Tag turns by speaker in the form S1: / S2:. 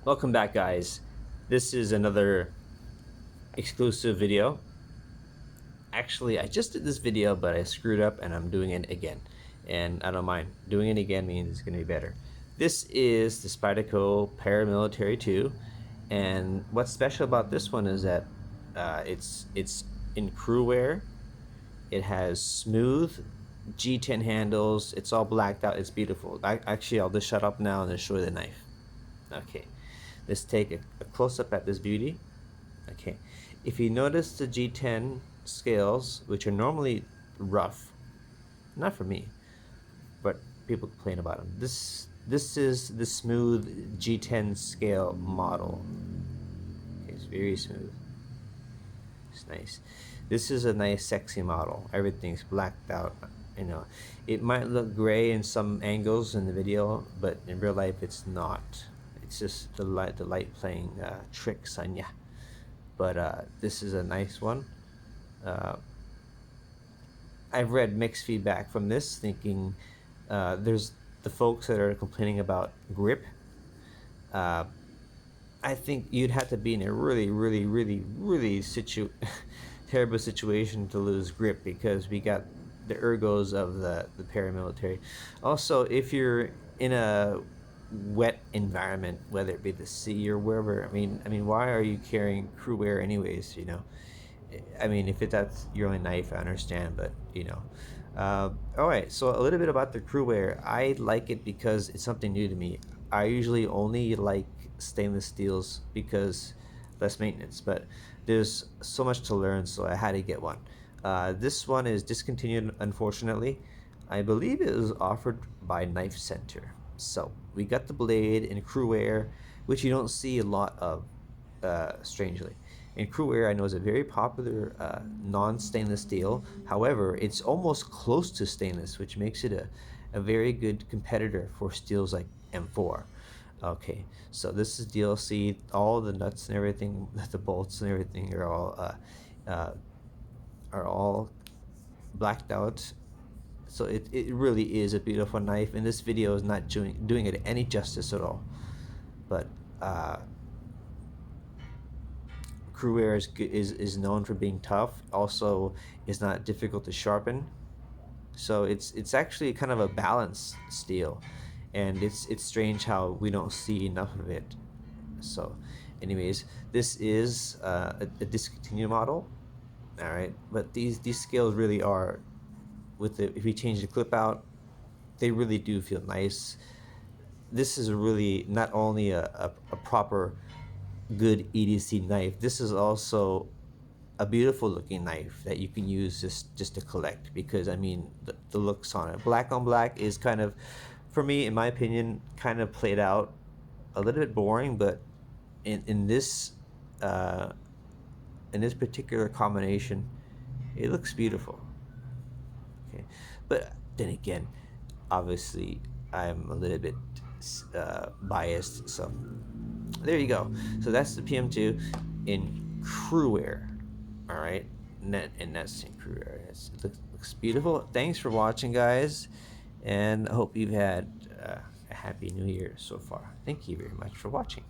S1: Welcome back, guys. This is another exclusive video. Actually, I just did this video, but I screwed up and I'm doing it again. And I don't mind. Doing it again means it's going to be better. This is the Spyderco Paramilitary 2. And what's special about this one is that it's in CruWear. It has smooth G10 handles. It's all blacked out. It's beautiful. Actually, I'll just shut up now and just show you the knife. Okay, let's take a close-up at this beauty. Okay, if you notice the G10 scales, which are normally rough, not for me, but people complain about them. This is the smooth G10 scale model. Okay, it's very smooth. It's nice. This is a nice, sexy model. Everything's blacked out. You know, it might look gray in some angles in the video, but in real life, it's not. It's just the light playing tricks on ya. But this is a nice one. I've read mixed feedback from this, thinking there's the folks that are complaining about grip. I think you'd have to be in a really terrible situation to lose grip, because we got the ergos of the paramilitary. Also, if you're in a wet environment, whether it be the sea or wherever, I mean, why are you carrying CruWear anyways? You know, I mean, if that's your only knife, I understand, but you know. All right, so a little bit about the CruWear. I like it because it's something new to me. I usually only like stainless steels because less maintenance, but there's so much to learn, so I had to get one. This one is discontinued, unfortunately. I believe it was offered by Knife Center. So we got the blade in CruWear, which you don't see a lot of, strangely. And CruWear, I know, is a very popular non-stainless steel. However, it's almost close to stainless, which makes it a very good competitor for steels like M4. Okay, so this is DLC. All the nuts and everything, the bolts and everything are all blacked out. So it really is a beautiful knife, and this video is not doing it any justice at all. But CruWear is known for being tough. Also, is not difficult to sharpen. So it's actually kind of a balanced steel, and it's strange how we don't see enough of it. So, anyways, this is a discontinued model. All right, but these scales really are, with the, if we change the clip out, they really do feel nice. This is really not only a proper good EDC knife, this is also a beautiful looking knife that you can use just to collect, because I mean the looks on it, black on black, is kind of, for me, in my opinion, kind of played out a little bit boring, but in this particular combination, it looks beautiful. Okay, but then again, obviously I'm a little bit biased, so there you go. So that's the PM2 in CruWear. All right, and that's in CruWear. It looks beautiful. Thanks for watching, guys, and I hope you've had a happy new year so far. Thank you very much for watching.